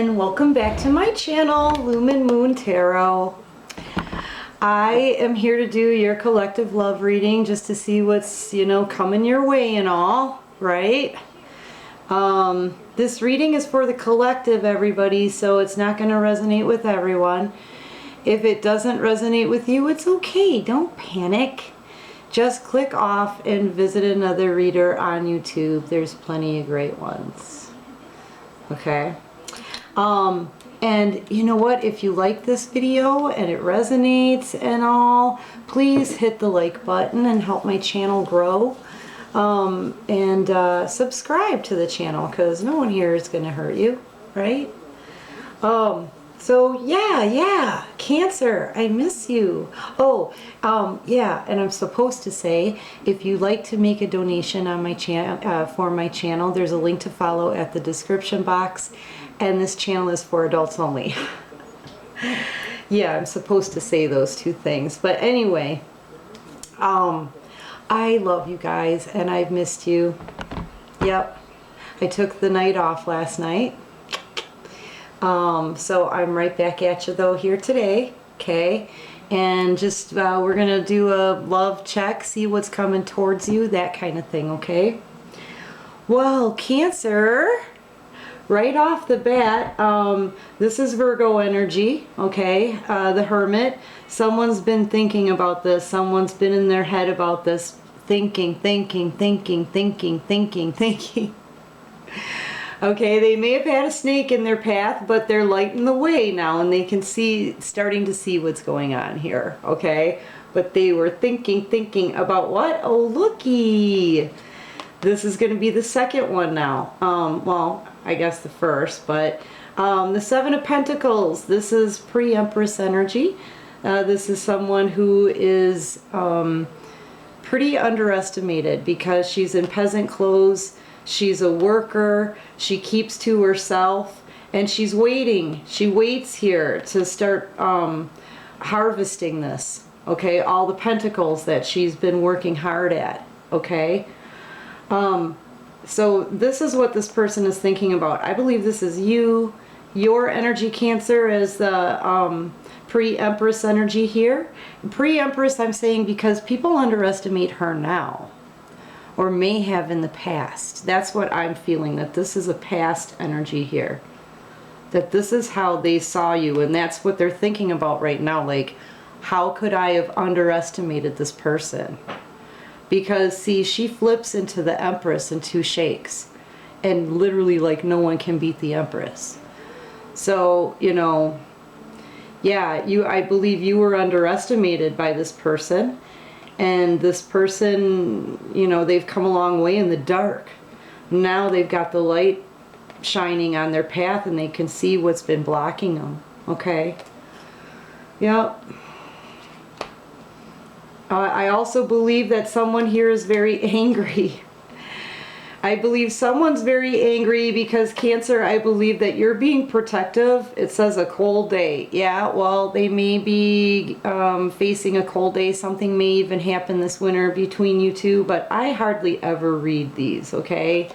and welcome back to my channel, Lumen Moon Tarot. I am here to do your collective love reading just to see what's, coming your way and all, right? This reading is for the collective, everybody, so it's not going to resonate with everyone. If it doesn't resonate with you, it's okay. Don't panic. Just click off and visit another reader on YouTube. There's plenty of great ones. Okay? And you know what? If you like this video and it resonates and all, please hit the like button and help my channel grow. And subscribe to the channel, because no one here is going to hurt you, right? So yeah, Cancer, I miss you. Yeah, and I'm supposed to say, if you'd like to make a donation on my channel, for my channel, there's a link to follow at the description box, and this channel is for adults only. Yeah, I'm supposed to say those two things, but anyway, I love you guys, and I've missed you. Yep, I took the night off last night. So I'm right back at you though here today, okay? And just, we're gonna do a love check, see what's coming towards you, that kind of thing, okay? Well, Cancer, right off the bat, this is Virgo energy, okay? The Hermit, someone's been thinking about this, someone's been in their head about this, thinking. Okay, they may have had a snake in their path, but they're lighting the way now, and they can see, starting to see what's going on here, okay? But they were thinking about what? Oh, looky! This is going to be the second one now. Well, I guess the first, but the Seven of Pentacles. This is pre-Empress energy. This is someone who is pretty underestimated because she's in peasant clothes. She's a worker, she keeps to herself, and she's waiting. She waits here to start harvesting this, okay? All the pentacles that she's been working hard at, okay? So this is what this person is thinking about. I believe this is you. Your energy, Cancer, is the pre-Empress energy here. Pre-Empress, I'm saying because people underestimate her now, or may have in the past. That's what I'm feeling, that this is a past energy here. That this is how they saw you, and that's what they're thinking about right now. Like, how could I have underestimated this person? Because, see, she flips into the Empress in 2 shakes. And literally, like, no one can beat the Empress. So, yeah, I believe you were underestimated by this person. And this person, they've come a long way in the dark. Now they've got the light shining on their path and they can see what's been blocking them. Okay? Yep. I also believe that someone here is very angry. I believe someone's very angry because, Cancer, I believe that you're being protective. It says a cold day. Yeah, well, they may be facing a cold day. Something may even happen this winter between you two, but I hardly ever read these, okay?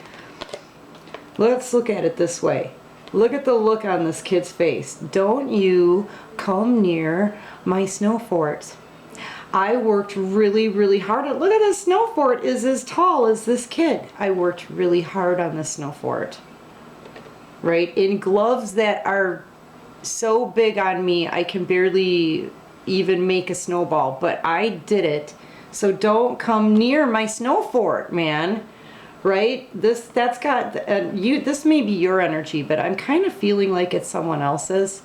Let's look at it this way. Look at the look on this kid's face. Don't you come near my snow fort. I worked really, really hard. Look at this snow fort is as tall as this kid. I worked really hard on this snow fort. Right? In gloves that are so big on me, I can barely even make a snowball. But I did it. So don't come near my snow fort, man. Right? This may be your energy, but I'm kind of feeling like it's someone else's.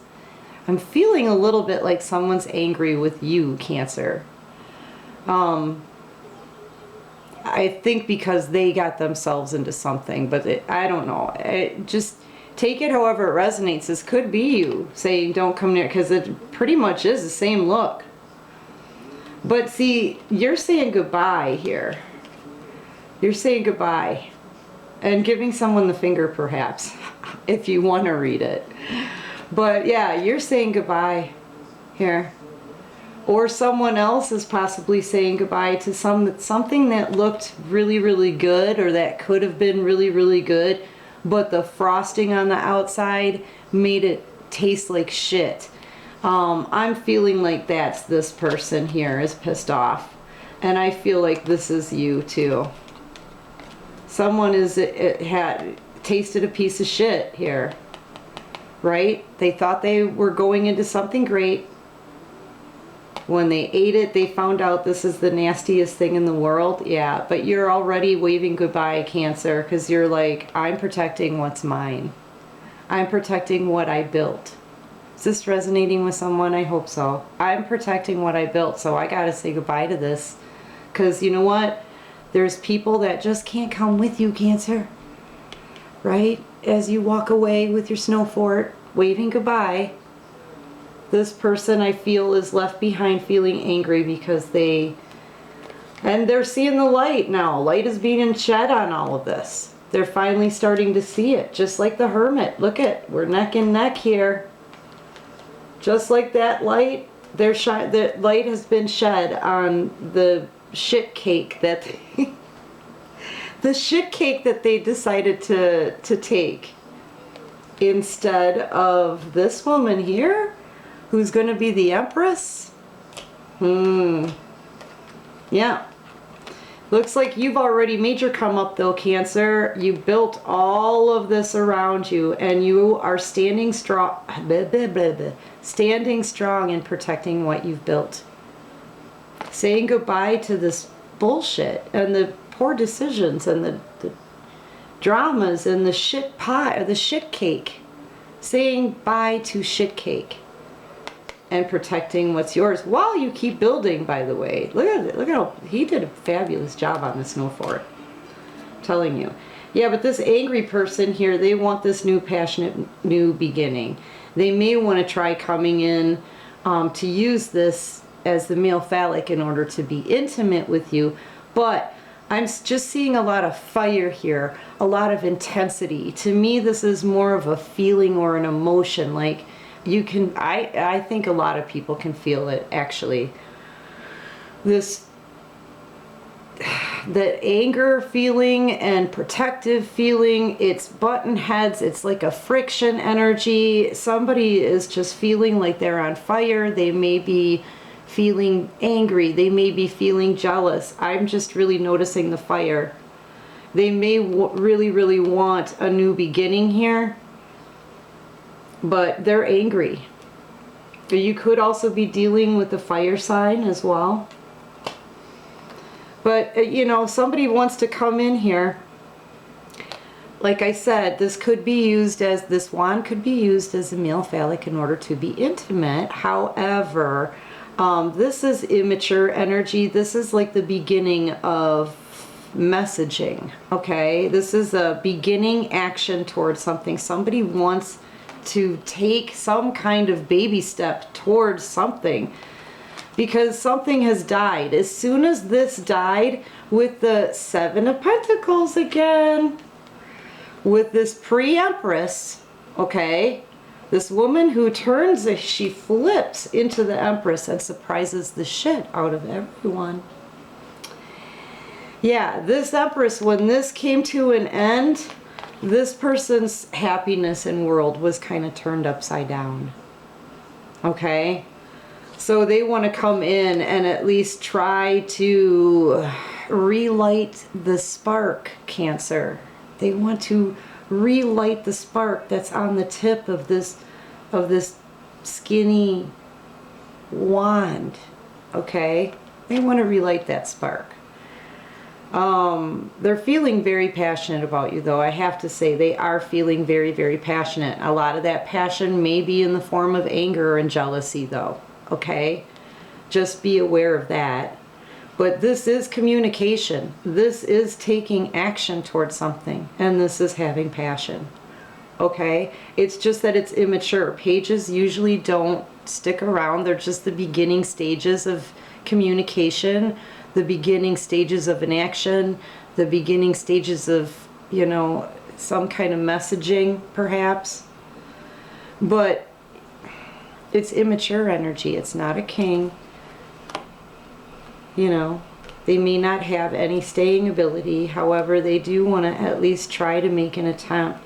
I'm feeling a little bit like someone's angry with you, Cancer. I think because they got themselves into something, but I don't know. Just take it however it resonates. This could be you saying don't come near, because it pretty much is the same look. But see, you're saying goodbye here. You're saying goodbye and giving someone the finger, perhaps, if you want to read it. But yeah, you're saying goodbye here. Or someone else is possibly saying goodbye to something that looked really, really good, or that could have been really, really good, but the frosting on the outside made it taste like shit. I'm feeling like that's this person here is pissed off. And I feel like this is you too. Someone had tasted a piece of shit here. Right? They thought they were going into something great. When they ate it, they found out this is the nastiest thing in the world. Yeah, but you're already waving goodbye, Cancer, because you're like, I'm protecting what's mine. I'm protecting what I built. Is this resonating with someone? I hope so. I'm protecting what I built, so I gotta say goodbye to this. Because you know what? There's people that just can't come with you, Cancer. Right? As you walk away with your snow fort, waving goodbye, this person I feel is left behind feeling angry because they're seeing the light now. Light is being shed on all of this. They're finally starting to see it, just like the Hermit. Look at, we're neck and neck here. Just like that light, the light has been shed on the shit cake that the shit cake that they decided to take, instead of this woman here who's going to be the Empress. Yeah. Looks like you've already made your come up though, Cancer. You built all of this around you, and you are standing strong, standing strong and protecting what you've built. Saying goodbye to this bullshit and the poor decisions and the dramas and the shit pie or the shit cake. Saying bye to shit cake and protecting what's yours while you keep building, by the way. Look at it. Look at how he did a fabulous job on the snow fort. I'm telling you. Yeah, but this angry person here, they want this new passionate new beginning. They may want to try coming in to use this as the male phallic in order to be intimate with you, but I'm just seeing a lot of fire here, a lot of intensity. To me, this is more of a feeling or an emotion. Like you can, I think a lot of people can feel it actually. The anger feeling and protective feeling, it's button heads, it's like a friction energy. Somebody is just feeling like they're on fire. They may be feeling angry, they may be feeling jealous. I'm just really noticing the fire. They may really want a new beginning here, but they're angry. You could also be dealing with the fire sign as well. But you know, somebody wants to come in here. Like I said, this could be used as, this wand could be used as a male phallic in order to be intimate. However, this is immature energy. This is like the beginning of messaging, okay? This is a beginning action towards something. Somebody wants to take some kind of baby step towards something because something has died. As soon as this died with the Seven of Pentacles again, with this pre-Empress, okay? This woman who turns, she flips into the Empress and surprises the shit out of everyone. Yeah, this Empress, when this came to an end, this person's happiness in world was kind of turned upside down. Okay? So they want to come in and at least try to relight the spark, Cancer. They want to relight the spark that's on the tip of this skinny wand. Okay? They want to relight that spark. They're feeling very passionate about you, though. I have to say, they are feeling very passionate. A lot of that passion may be in the form of anger and jealousy, though. Okay? Just be aware of that. But this is communication. This is taking action towards something. And this is having passion. Okay? It's just that it's immature. Pages usually don't stick around. They're just the beginning stages of communication, the beginning stages of an action, the beginning stages of, you know, some kind of messaging, perhaps. But it's immature energy. It's not a king. You know, they may not have any staying ability. However, they do want to at least try to make an attempt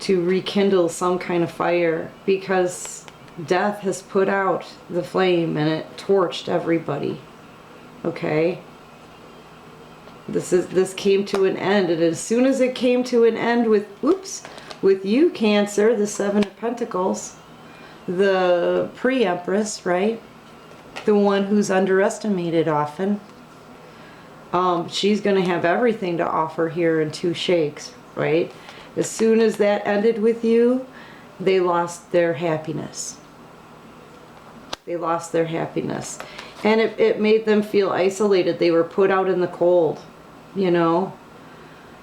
to rekindle some kind of fire, because death has put out the flame and it torched everybody. Okay? This came to an end, and as soon as it came to an end with you, Cancer, the Seven of Pentacles, the pre-Empress, right? The one who's underestimated often. She's going to have everything to offer here in 2 shakes, right? As soon as that ended with you, they lost their happiness. They lost their happiness. And it made them feel isolated. They were put out in the cold, you know.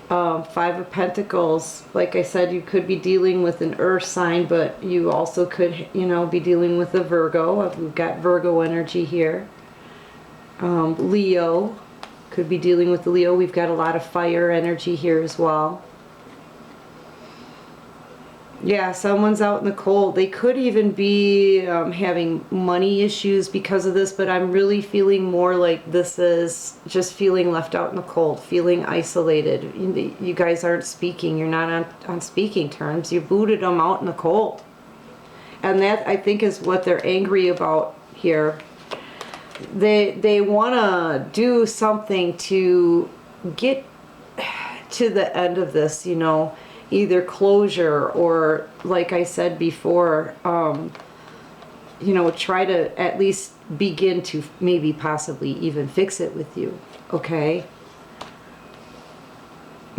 5 of Pentacles, like I said, you could be dealing with an earth sign, but you also could, you know, be dealing with a Virgo. We've got Virgo energy here. Leo, could be dealing with the Leo. We've got a lot of fire energy here as well. Yeah, someone's out in the cold. They could even be having money issues because of this, but I'm really feeling more like this is just feeling left out in the cold, feeling isolated. You guys aren't speaking. You're not on speaking terms. You booted them out in the cold. And that, I think, is what they're angry about here. They want to do something to get to the end of this, you know. Either closure or, like I said before, you know, try to at least begin to maybe possibly even fix it with you, okay?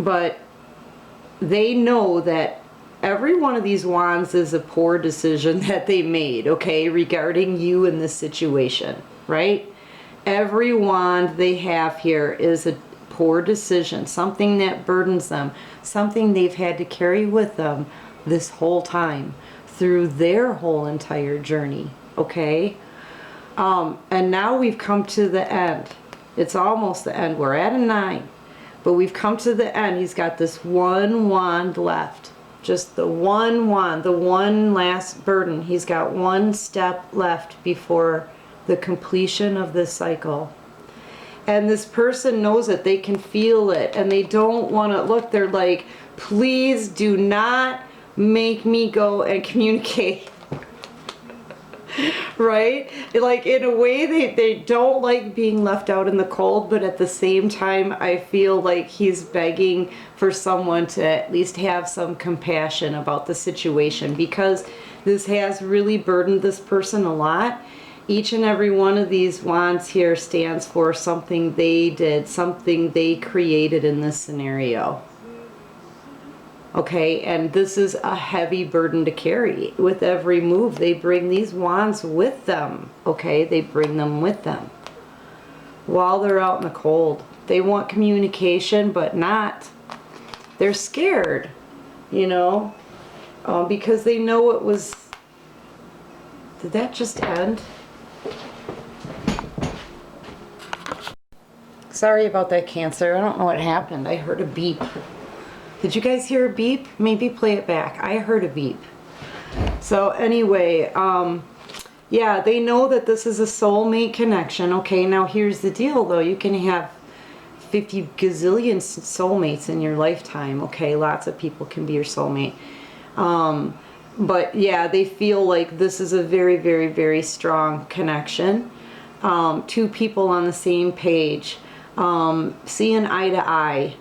But they know that every one of these wands is a poor decision that they made, okay, regarding you in this situation, right? Every wand they have here is a poor decision, something that burdens them, something they've had to carry with them this whole time through their whole entire journey, okay? And now we've come to the end. It's almost the end. We're at a 9, but we've come to the end. He's got this one wand left, just the one wand, the one last burden. He's got one step left before the completion of this cycle. And this person knows it. They can feel it. And they don't want to look. They're like, please do not make me go and communicate. Right? Like, in a way, they don't like being left out in the cold. But at the same time, I feel like he's begging for someone to at least have some compassion about the situation. Because this has really burdened this person a lot. Each and every one of these wands here stands for something they did, something they created in this scenario. Okay, and this is a heavy burden to carry. With every move, they bring these wands with them. Okay, they bring them with them while they're out in the cold. They want communication, but not. They're scared, you know, because they know it was... Did that just end? Sorry about that, Cancer. I don't know what happened. I heard a beep. Did you guys hear a beep? Maybe play it back. I heard a beep. So anyway, yeah, they know that this is a soulmate connection. Okay, now here's the deal, though. You can have 50 gazillion soulmates in your lifetime. Okay, lots of people can be your soulmate. But yeah, they feel like this is a very, very, very strong connection. 2 people on the same page. Seeing eye to eye,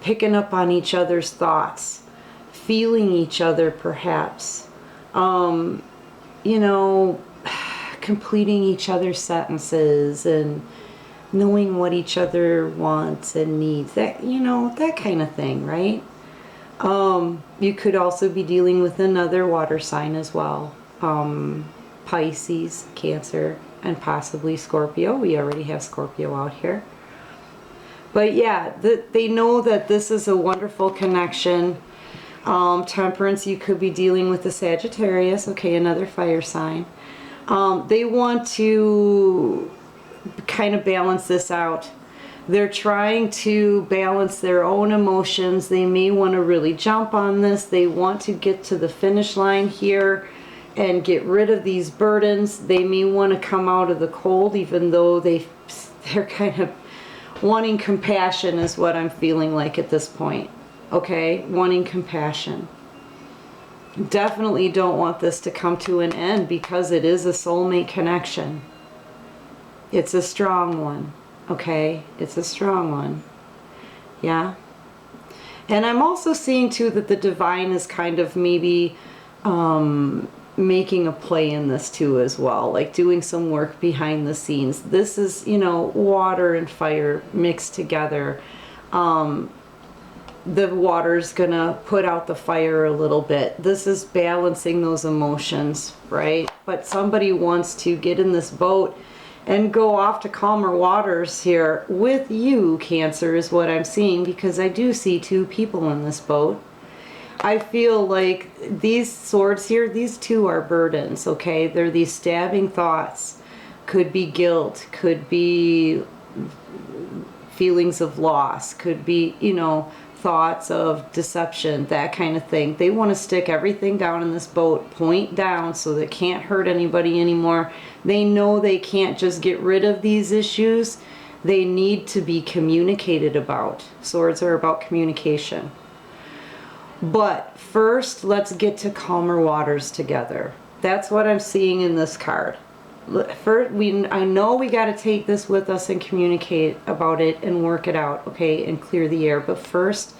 picking up on each other's thoughts, feeling each other perhaps, you know, completing each other's sentences and knowing what each other wants and needs, that, you know, that kind of thing, right? You could also be dealing with another water sign as well, Pisces, Cancer, and possibly Scorpio. We already have Scorpio out here. But yeah, they know that this is a wonderful connection. Temperance, you could be dealing with the Sagittarius. Okay, another fire sign. They want to kind of balance this out. They're trying to balance their own emotions. They may want to really jump on this. They want to get to the finish line here and get rid of these burdens. They may want to come out of the cold, even though they're kind of wanting compassion is what I'm feeling like at this point. Okay, wanting compassion. Definitely don't want this to come to an end because it is a soulmate connection. It's a strong one. Okay, it's a strong one. Yeah. And I'm also seeing too that the divine is kind of maybe making a play in this too as well, like doing some work behind the scenes. This is, you know, water and fire mixed together. The water's gonna put out the fire a little bit. This is balancing those emotions, right? But somebody wants to get in this boat and go off to calmer waters here with you, Cancer, is what I'm seeing, because I do see two people in this boat. I feel like these swords here, these two are burdens, okay? They're these stabbing thoughts. Could be guilt, could be feelings of loss, could be, you know, thoughts of deception, that kind of thing. They want to stick everything down in this boat, point down, so they can't hurt anybody anymore. They know they can't just get rid of these issues. They need to be communicated about. Swords are about communication. But first, let's get to calmer waters together. That's what I'm seeing in this card. First, I know we got to take this with us and communicate about it and work it out, okay, and clear the air. But first,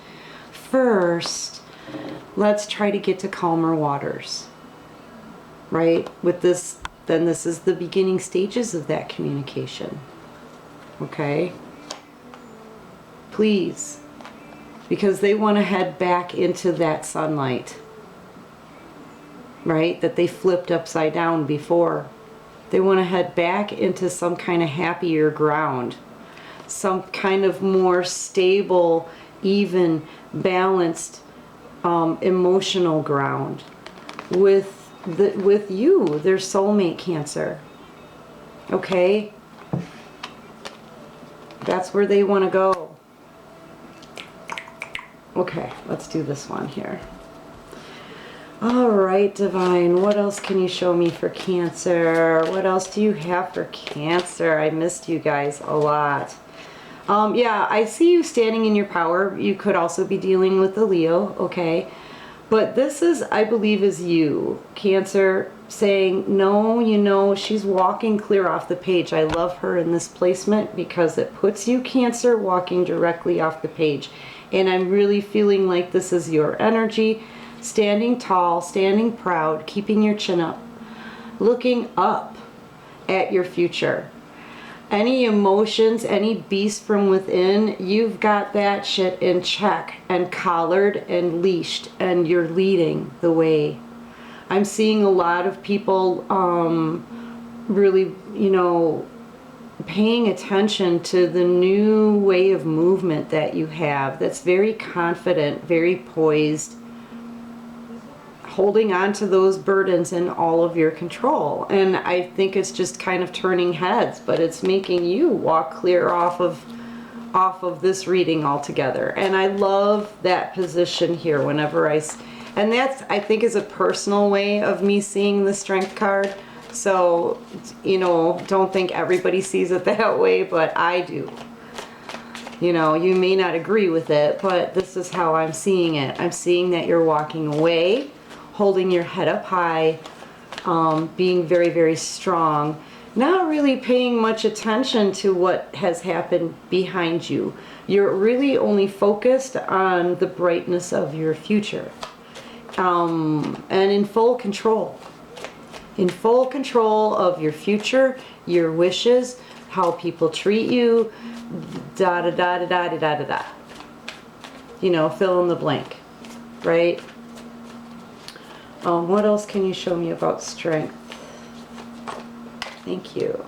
let's try to get to calmer waters, right? With this, then this is the beginning stages of that communication, okay? Please, because they want to head back into that sunlight, right? That they flipped upside down before. They want to head back into some kind of happier ground, some kind of more stable, even, balanced, emotional ground with you, their soulmate, Cancer. Okay? That's where they want to go. Okay, let's do this one here. All right, Divine, what else can you show me for Cancer? What else do you have for Cancer? I missed you guys a lot. Yeah, I see you standing in your power. You could also be dealing with the Leo, okay? But this is, I believe, is you, Cancer, saying, no, you know, she's walking clear off the page. I love her in this placement because it puts you, Cancer, walking directly off the page. And I'm really feeling like this is your energy. Standing tall, standing proud, keeping your chin up, looking up at your future. Any emotions, any beast from within, you've got that shit in check and collared and leashed, and you're leading the way. I'm seeing a lot of people really, you know, paying attention to the new way of movement that you have that's very confident, very poised, holding on to those burdens in all of your control. And I think it's just kind of turning heads, but it's making you walk clear off of this reading altogether. And I love that position here whenever and that's, I think, is a personal way of me seeing the Strength card. So, you know, don't think everybody sees it that way, but I do. You know, you may not agree with it, but this is how I'm seeing it. I'm seeing that you're walking away, holding your head up high, being very, very strong, not really paying much attention to what has happened behind you. You're really only focused on the brightness of your future, and in full control. In full control of your future, your wishes, how people treat you, da da da da da da da da. You know, fill in the blank, right? What else can you show me about Strength? Thank you.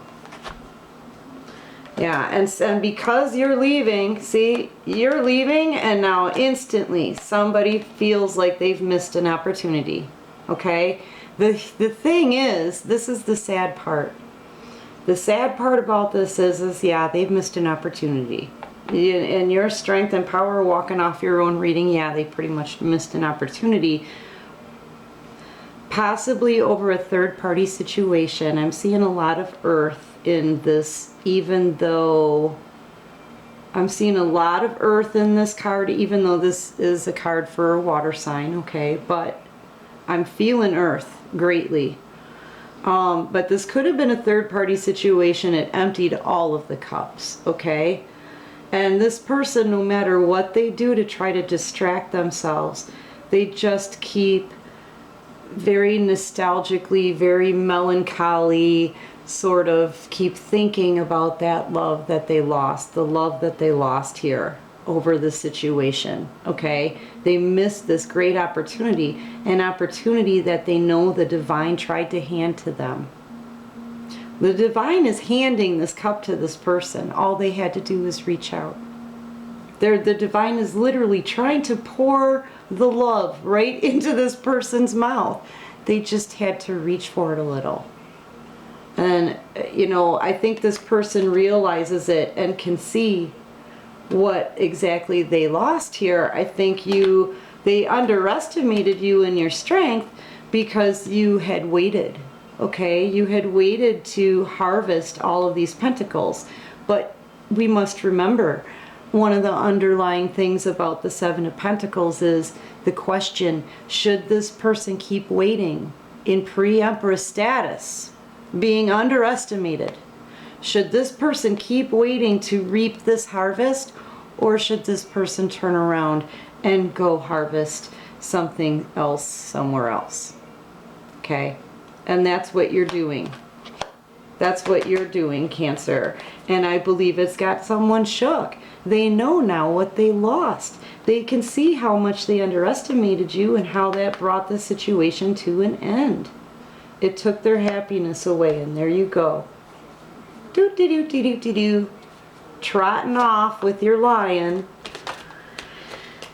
Yeah, and because you're leaving, see, you're leaving, and now instantly somebody feels like they've missed an opportunity, okay? The thing is, this is the sad part. The sad part about this is yeah, they've missed an opportunity. In your strength and power, walking off your own reading, yeah, they pretty much missed an opportunity. Possibly over a third-party situation. I'm seeing a lot of earth in this, even though I'm seeing a lot of earth in this card, even though this is a card for a water sign, okay? But I'm feeling earth greatly. But this could have been a third-party situation. It emptied all of the cups, okay? And this person, no matter what they do to try to distract themselves, they just keep very nostalgically, very melancholy, sort of keep thinking about that love that they lost, the love that they lost here over the situation, okay? They missed this great opportunity, an opportunity that they know the divine tried to hand to them. The divine is handing this cup to this person. All they had to do is reach out. The divine is literally trying to pour the love right into this person's mouth. They just had to reach for it a little. And, you know, I think this person realizes it and can see what exactly they lost here. I think they underestimated you and your strength because you had waited, okay? You had waited to harvest all of these pentacles. But we must remember, one of the underlying things about the Seven of Pentacles is the question, should this person keep waiting in pre-Empress status, being underestimated? Should this person keep waiting to reap this harvest, or should this person turn around and go harvest something else somewhere else? Okay? And that's what you're doing. That's what you're doing, Cancer. And I believe it's got someone shook. They know now what they lost. They can see how much they underestimated you and how that brought the situation to an end. It took their happiness away, and there you go. Do-do-do-do-do-do-do. Trotting off with your lion.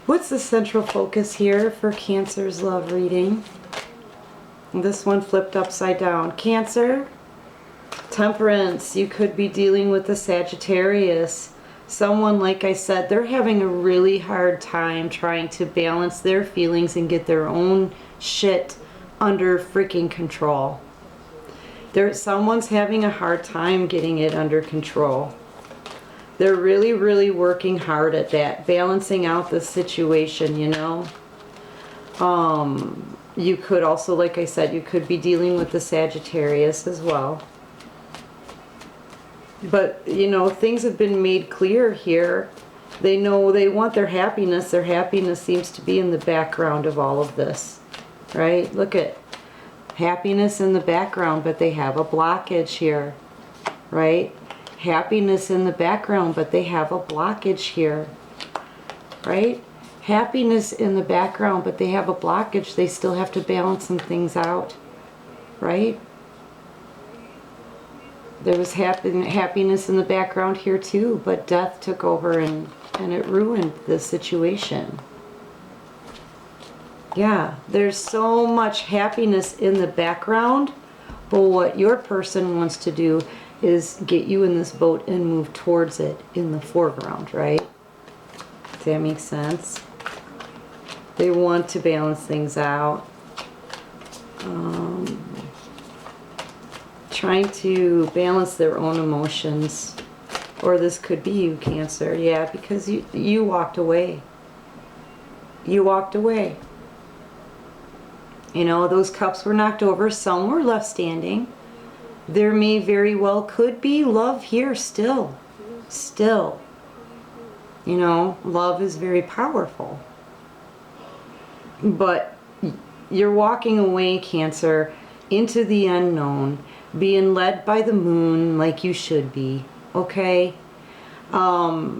What's the central focus here for Cancer's love reading? This one flipped upside down. Cancer, Temperance. You could be dealing with a Sagittarius. Someone, like I said, they're having a really hard time trying to balance their feelings and get their own shit under freaking control. Someone's having a hard time getting it under control. They're really, really working hard at that, balancing out the situation, you know. You could also, like I said, you could be dealing with the Sagittarius as well. But, you know, things have been made clear here. They know they want their happiness. Their happiness seems to be in the background of all of this, right? Look at happiness in the background, but they have a blockage here, right? Happiness in the background, but they have a blockage here, right? Happiness in the background, but they have a blockage. They still have to balance some things out, right? There was happiness in the background here too, but death took over and it ruined the situation. Yeah, there's so much happiness in the background, but what your person wants to do is get you in this boat and move towards it in the foreground, right? Does that make sense? They want to balance things out. Trying to balance their own emotions. Or this could be you, Cancer. Yeah, because you walked away. You walked away. You know, those cups were knocked over. Some were left standing. There may very well could be love here still. Still. You know, love is very powerful. But you're walking away, Cancer, into the unknown, being led by the moon like you should be, okay? By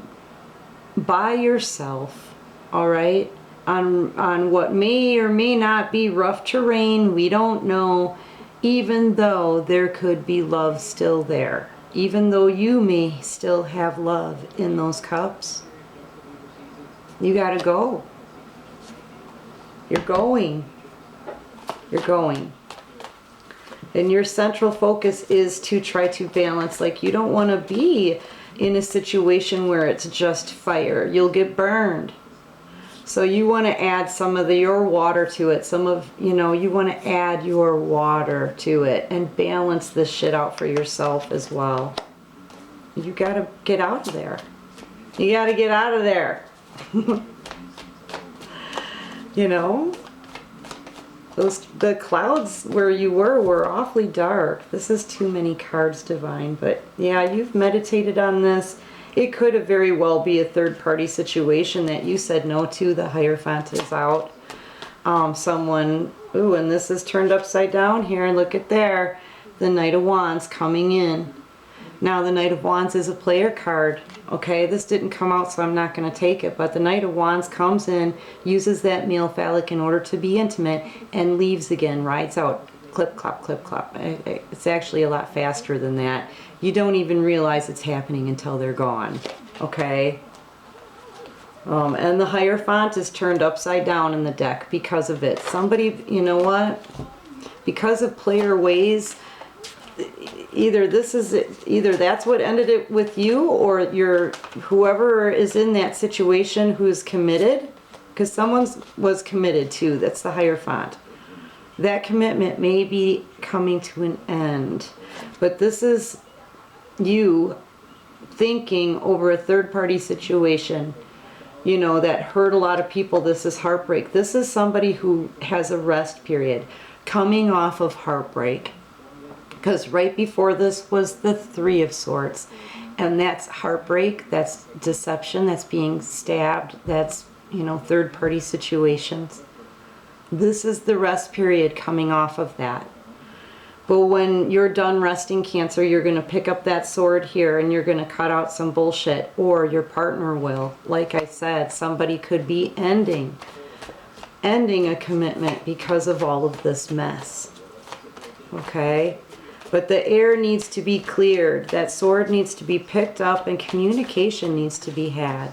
yourself, all right? On what may or may not be rough terrain, we don't know, even though there could be love still there. Even though you may still have love in those cups, you gotta go. You're going. You're going. And your central focus is to try to balance. Like, you don't want to be in a situation where it's just fire. You'll get burned. So you want to add some of your water to it. You want to add your water to it and balance this shit out for yourself as well. You got to get out of there. You got to get out of there. You know? The clouds where you were awfully dark. This is too many cards, Divine. But yeah, you've meditated on this. It could have very well be a third-party situation that you said no to. The Hierophant is out. Someone, ooh, and this is turned upside down here. And look at there. The Knight of Wands coming in. Now, the Knight of Wands is a player card. Okay, this didn't come out, so I'm not going to take it. But the Knight of Wands comes in, uses that male phallic in order to be intimate, and leaves again, rides out. Clip, clop, clip, clop. It's actually a lot faster than that. You don't even realize it's happening until they're gone. Okay? And the Hierophant is turned upside down in the deck because of it. Somebody, you know what? Because of player ways, either that's what ended it with you, or whoever is in that situation who's committed, because someone was committed too. That's the Hierophant. That commitment may be coming to an end, but this is you thinking over a third-party situation, you know, that hurt a lot of people. This is heartbreak. This is somebody who has a rest period, coming off of heartbreak. Because right before this was the Three of Swords. And that's heartbreak, that's deception, that's being stabbed, that's, you know, third-party situations. This is the rest period coming off of that. But when you're done resting, Cancer, you're going to pick up that sword here and you're going to cut out some bullshit. Or your partner will. Like I said, somebody could be ending a commitment because of all of this mess. Okay? But the air needs to be cleared. That sword needs to be picked up and communication needs to be had.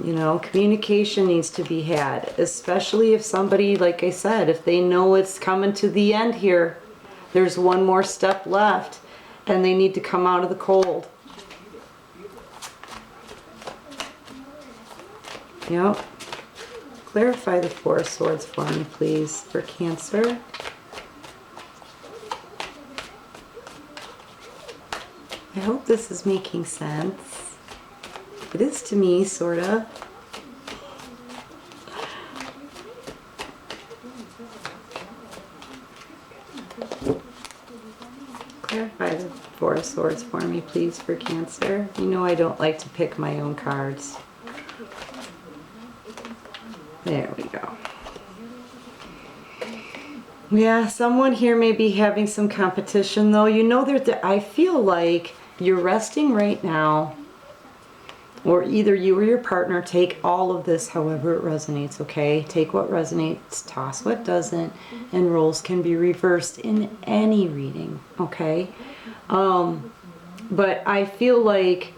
You know, communication needs to be had. Especially if somebody, like I said, if they know it's coming to the end here, there's one more step left and they need to come out of the cold. Yep. Clarify the Four of Swords for me, please, for Cancer. I hope this is making sense. It is to me, sorta. Clarify the Four of Swords for me, please, for Cancer. You know I don't like to pick my own cards. There we go. Yeah, someone here may be having some competition, though. You know, I feel like you're resting right now, or either you or your partner. Take all of this however it resonates, okay? Take what resonates, toss what doesn't, and roles can be reversed in any reading, okay? But I feel like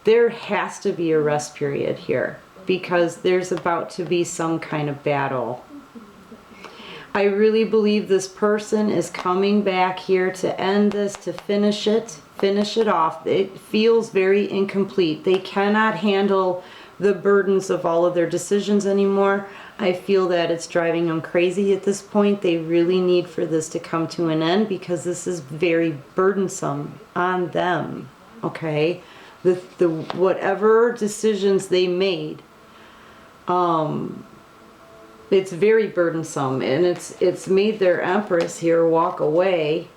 there has to be a rest period here because there's about to be some kind of battle. I really believe this person is coming back here to end this, to finish it off. It feels very incomplete. They cannot handle the burdens of all of their decisions anymore. I feel that it's driving them crazy at this point. They really need for this to come to an end because this is very burdensome on them, okay? The whatever decisions they made, it's very burdensome, and it's made their Empress here walk away,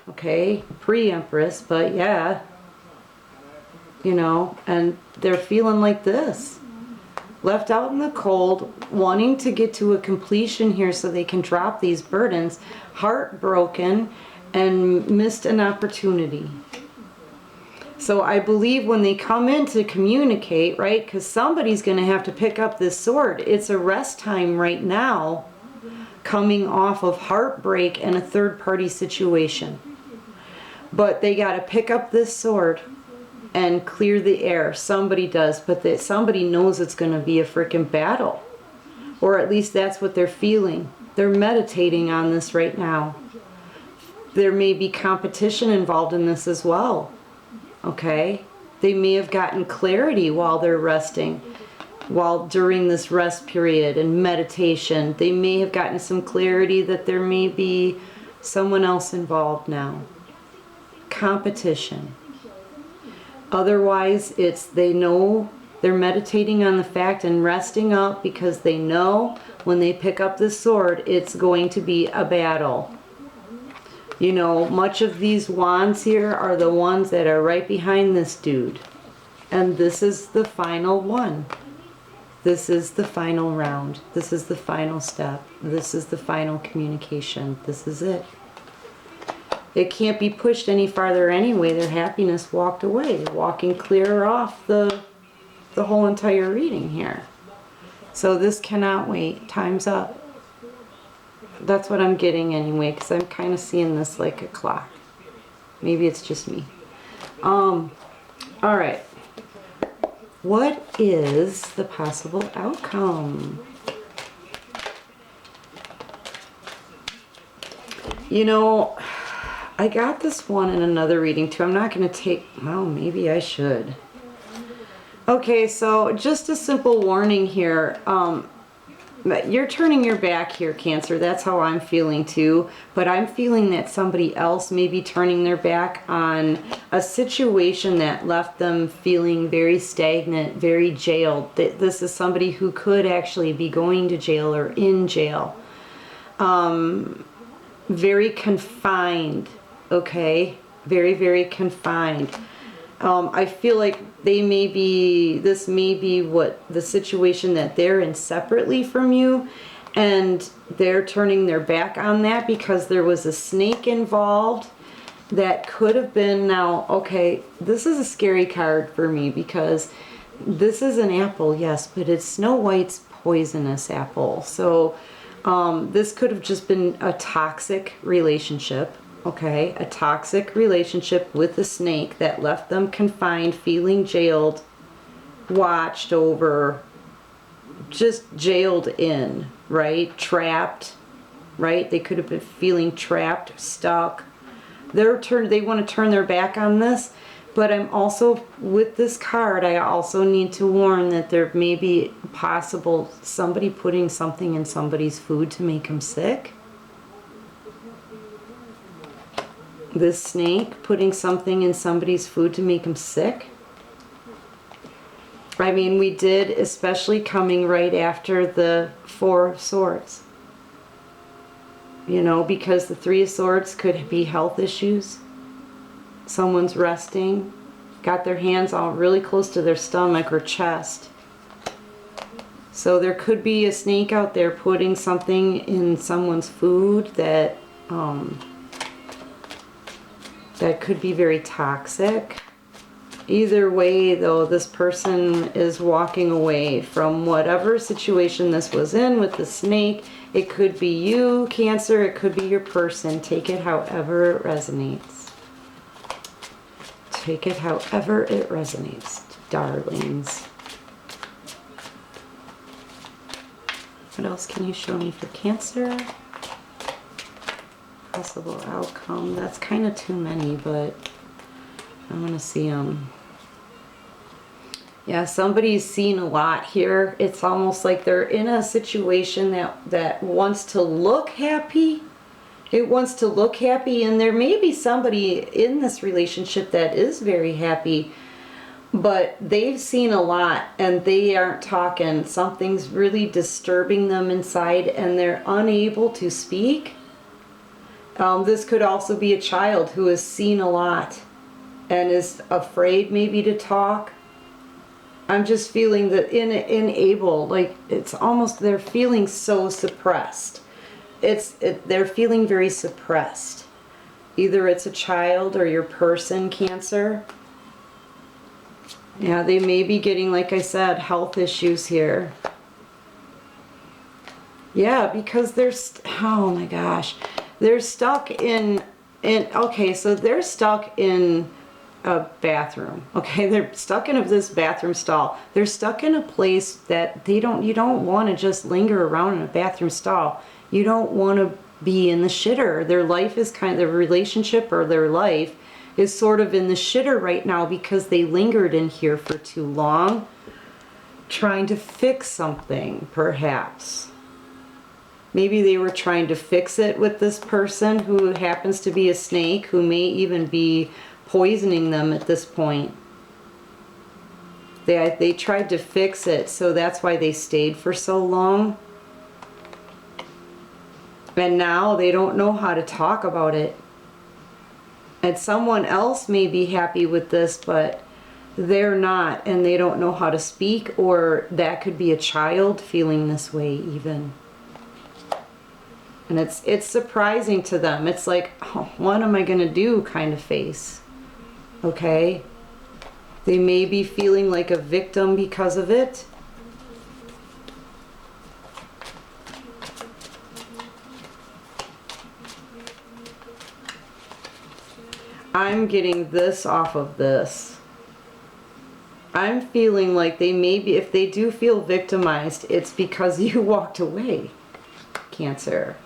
okay, pre-Empress, but yeah, you know, and they're feeling like this, left out in the cold, wanting to get to a completion here so they can drop these burdens, heartbroken, and missed an opportunity. So I believe when they come in to communicate, right, because somebody's going to have to pick up this sword. It's a rest time right now, coming off of heartbreak and a third-party situation. But they got to pick up this sword and clear the air. Somebody does, but somebody knows it's going to be a freaking battle. Or at least that's what they're feeling. They're meditating on this right now. There may be competition involved in this as well. Okay, they may have gotten clarity while they're resting, while during this rest period and meditation. They may have gotten some clarity that there may be someone else involved now. Competition. Otherwise, it's they know they're meditating on the fact and resting up because they know when they pick up this sword, it's going to be a battle. You know, much of these wands here are the ones that are right behind this dude. And this is the final one. This is the final round. This is the final step. This is the final communication. This is it. It can't be pushed any farther anyway. Their happiness walked away. They're walking clear off the whole entire reading here. So this cannot wait. Time's up. That's what I'm getting anyway, because I'm kind of seeing this like a clock. Maybe it's just me. All right. What is the possible outcome? You know, I got this one in another reading too. I'm not going to take, well, maybe I should. Okay, so just a simple warning here. You're turning your back here, Cancer. That's how I'm feeling too. But I'm feeling that somebody else may be turning their back on a situation that left them feeling very stagnant, very jailed. This is somebody who could actually be going to jail or in jail. Very confined, okay? Very, very confined. I feel like this may be what the situation that they're in separately from you, and they're turning their back on that because there was a snake involved that could have been. Now, okay, this is a scary card for me because this is an apple, yes, but it's Snow White's poisonous apple. So this could have just been a toxic relationship. Okay, a toxic relationship with the snake that left them confined, feeling jailed, watched over, just jailed in, right? Trapped, right? They could have been feeling trapped, stuck. They want to turn their back on this, but I'm also, with this card, I also need to warn that there may be possible somebody putting something in somebody's food to make them sick. This snake putting something in somebody's food to make them sick. I mean, we did, especially coming right after the Four of Swords. You know, because the Three of Swords could be health issues. Someone's resting, got their hands all really close to their stomach or chest. So there could be a snake out there putting something in someone's food that that could be very toxic. Either way, though, this person is walking away from whatever situation this was in with the snake. It could be you, Cancer. It could be your person. Take it however it resonates. Take it however it resonates, darlings. What else can you show me for Cancer? Possible outcome. That's kind of too many, but I want to see them. Yeah, somebody's seen a lot here. It's almost like they're in a situation that wants to look happy. It wants to look happy, and there may be somebody in this relationship that is very happy, but they've seen a lot and they aren't talking. Something's really disturbing them inside and they're unable to speak. This could also be a child who has seen a lot and is afraid maybe to talk. I'm just feeling that unable, like it's almost they're feeling so suppressed. They're feeling very suppressed. Either it's a child or your person, Cancer. Yeah, they may be getting, like I said, health issues here. Yeah, because oh my gosh. They're stuck okay, so they're stuck in a bathroom. Okay, they're stuck in this bathroom stall. They're stuck in a place that you don't want to just linger around in a bathroom stall. You don't want to be in the shitter. Their life is their relationship or their life is sort of in the shitter right now because they lingered in here for too long, trying to fix something, perhaps. Maybe they were trying to fix it with this person who happens to be a snake, who may even be poisoning them at this point. They tried to fix it, so that's why they stayed for so long. And now they don't know how to talk about it. And someone else may be happy with this, but they're not, and they don't know how to speak, or that could be a child feeling this way even. And it's surprising to them. It's like, oh, what am I going to do kind of face. Okay? They may be feeling like a victim because of it. I'm getting this off of this. I'm feeling like they may be, if they do feel victimized, it's because you walked away, Cancer.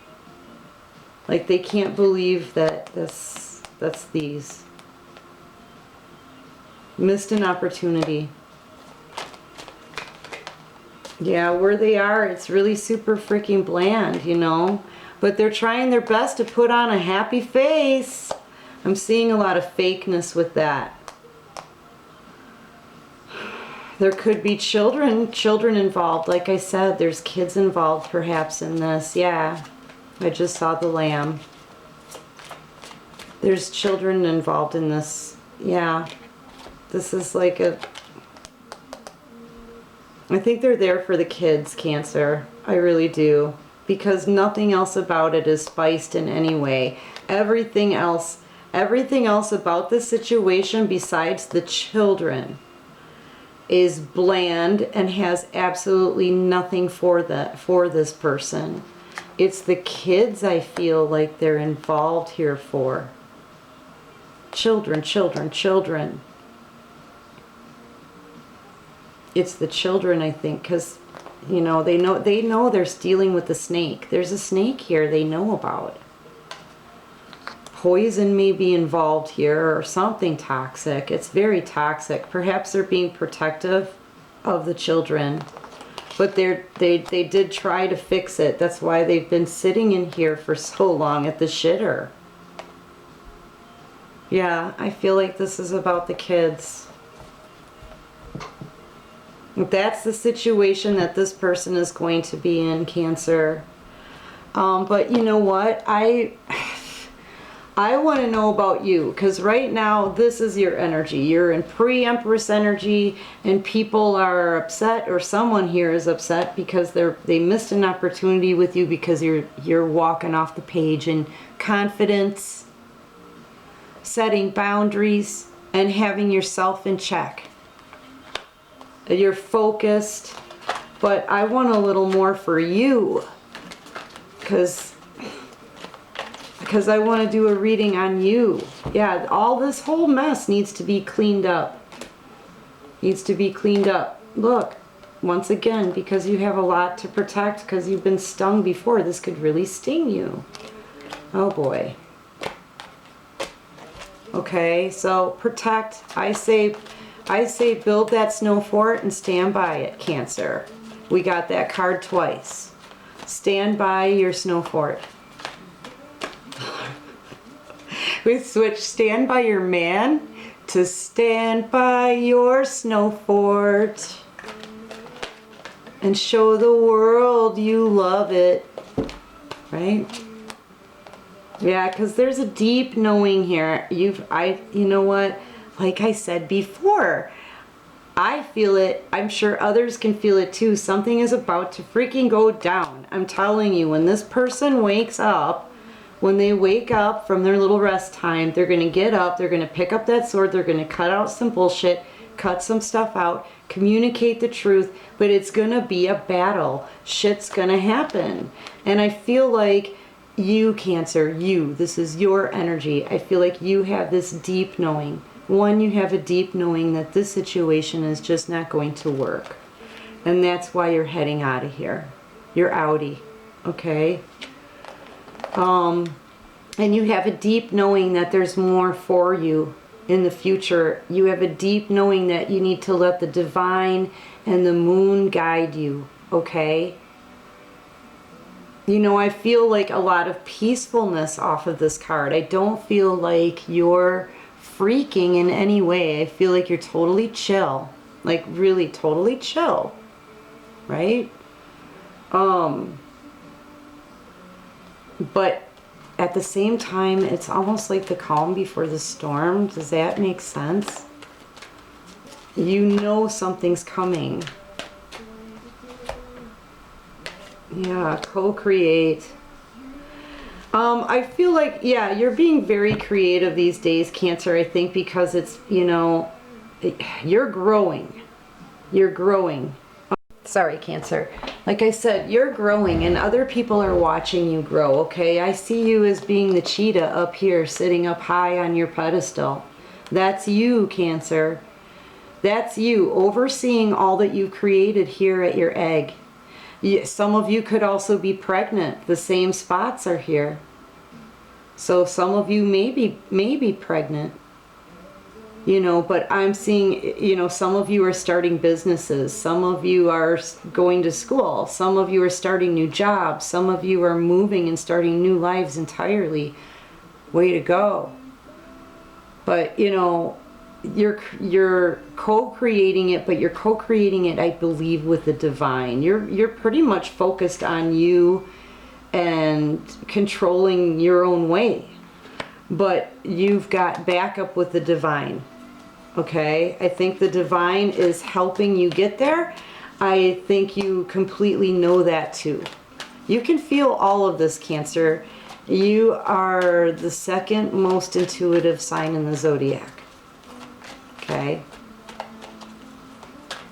Like they can't believe that that's these. Missed an opportunity. Yeah, where they are, it's really super freaking bland, you know? But they're trying their best to put on a happy face. I'm seeing a lot of fakeness with that. There could be children involved. Like I said, there's kids involved perhaps in this. Yeah, I just saw the lamb. There's children involved in this. Yeah, this is like a... I think they're there for the kids, Cancer. I really do. Because nothing else about it is spiced in any way. Everything else about this situation besides the children is bland and has absolutely nothing for this person. It's the kids I feel like they're involved here for. Children, children, children. It's the children, I think, because, you know, they know they're dealing with the snake. There's a snake here they know about. Poison may be involved here or something toxic. It's very toxic. Perhaps they're being protective of the children. But they did try to fix it. That's why they've been sitting in here for so long at the shitter. Yeah, I feel like this is about the kids. That's the situation that this person is going to be in, Cancer. But you know what? I want to know about you, because right now this is your energy. You're in pre-Empress energy, and people are upset, or someone here is upset because they missed an opportunity with you because you're walking off the page in confidence, setting boundaries, and having yourself in check. You're focused, but I want a little more for you, because I want to do a reading on you. Yeah, all this whole mess needs to be cleaned up. Needs to be cleaned up. Look, once again, because you have a lot to protect, because you've been stung before, this could really sting you. Oh boy. Okay, so protect. I say build that snow fort and stand by it, Cancer. We got that card twice. Stand by your snow fort. We switch stand by your man to stand by your snow fort and show the world you love it. Right? Yeah, because there's a deep knowing here. You know what? Like I said before, I feel it. I'm sure others can feel it too. Something is about to freaking go down. I'm telling you, when this person wakes up, when they wake up from their little rest time, they're going to get up, they're going to pick up that sword, they're going to cut out some bullshit, cut some stuff out, communicate the truth, but it's going to be a battle. Shit's going to happen. And I feel like you, Cancer, this is your energy. I feel like you have this deep knowing. One, you have a deep knowing that this situation is just not going to work. And that's why you're heading out of here. You're outie, okay? And you have a deep knowing that there's more for you in the future. You have a deep knowing that you need to let the divine and the moon guide you, okay? You know, I feel like a lot of peacefulness off of this card. I don't feel like you're freaking in any way. I feel like you're totally chill. Like really totally chill, right? But at the same time, it's almost like the calm before the storm. Does that make sense? You know something's coming. Yeah, co-create. I feel like, yeah, you're being very creative these days, Cancer, I think, because it's, you know, you're growing. You're growing. Sorry, Cancer. Like I said, you're growing and other people are watching you grow, okay? I see you as being the cheetah up here, sitting up high on your pedestal. That's you, Cancer. That's you, overseeing all that you've created here at your egg. Some of you could also be pregnant. The same spots are here. So some of you may be pregnant. You know, but I'm seeing, you know, some of you are starting businesses. Some of you are going to school. Some of you are starting new jobs. Some of you are moving and starting new lives entirely. Way to go. But, you know, you're co-creating it, but you're co-creating it, I believe, with the divine. You're pretty much focused on you and controlling your own way. But you've got backup with the divine. Okay? I think the divine is helping you get there. I think you completely know that too. You can feel all of this, Cancer. You are the second most intuitive sign in the zodiac. Okay?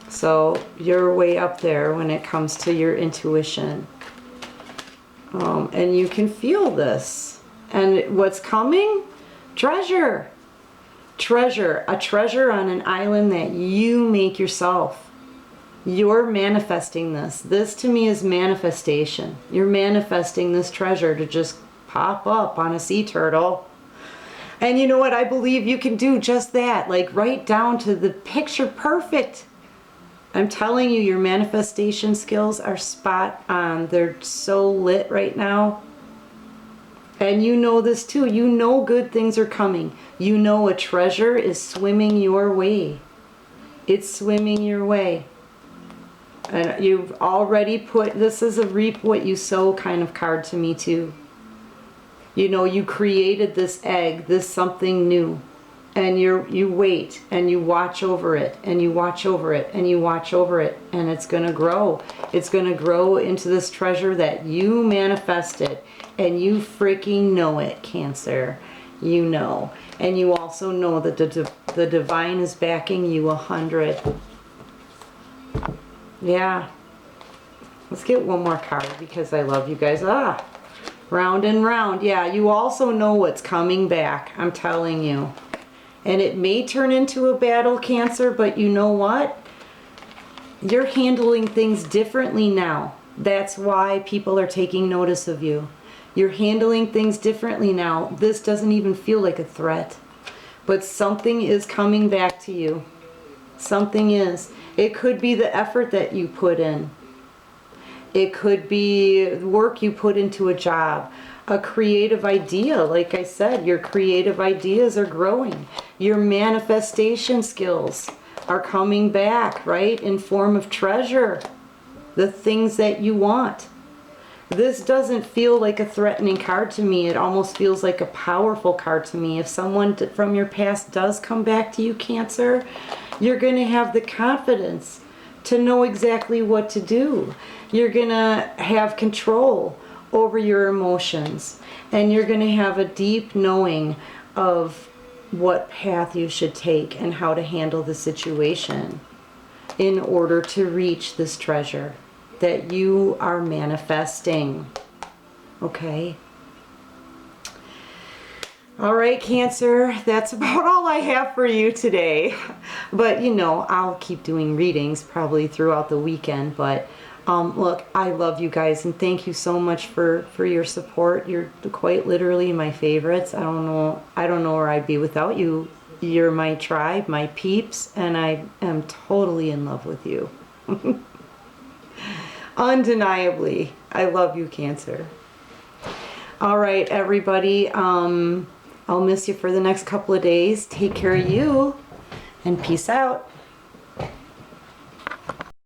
So you're way up there when it comes to your intuition. And you can feel this. And what's coming? Treasure. Treasure. A treasure on an island that you make yourself. You're manifesting this. This to me is manifestation. You're manifesting this treasure to just pop up on a sea turtle. And you know what? I believe you can do just that. Like right down to the picture perfect. I'm telling you, your manifestation skills are spot on. They're so lit right now. And you know this too. You know good things are coming. You know a treasure is swimming your way. It's swimming your way. And you've already put, this is a reap what you sow kind of card to me too. You know, you created this egg, this something new. And you wait and you watch over it and you watch over it and you watch over it, and it's going to grow. It's going to grow into this treasure that you manifested, and you freaking know it, Cancer. You know. And you also know that the divine is backing you 100. Yeah. Let's get one more card because I love you guys. Round and round. Yeah, you also know what's coming back. I'm telling you. And it may turn into a battle, Cancer, but you know what? You're handling things differently now. That's why people are taking notice of you. You're handling things differently now. This doesn't even feel like a threat. But something is coming back to you. Something is. It could be the effort that you put in. It could be work you put into a job. A creative idea. Like I said, your creative ideas are growing. Your manifestation skills are coming back, right? In form of treasure. The things that you want. This doesn't feel like a threatening card to me. It almost feels like a powerful card to me. If someone from your past does come back to you, Cancer, you're going to have the confidence to know exactly what to do. You're going to have control over your emotions, and you're going to have a deep knowing of what path you should take and how to handle the situation in order to reach this treasure that you are manifesting. Okay? All right, Cancer, that's about all I have for you today. But, you know, I'll keep doing readings probably throughout the weekend. But, look, I love you guys, and thank you so much for your support. You're quite literally my favorites. I don't know where I'd be without you. You're my tribe, my peeps, and I am totally in love with you. Undeniably. I love you, Cancer. All right, everybody. I'll miss you for the next couple of days. Take care of you, and peace out.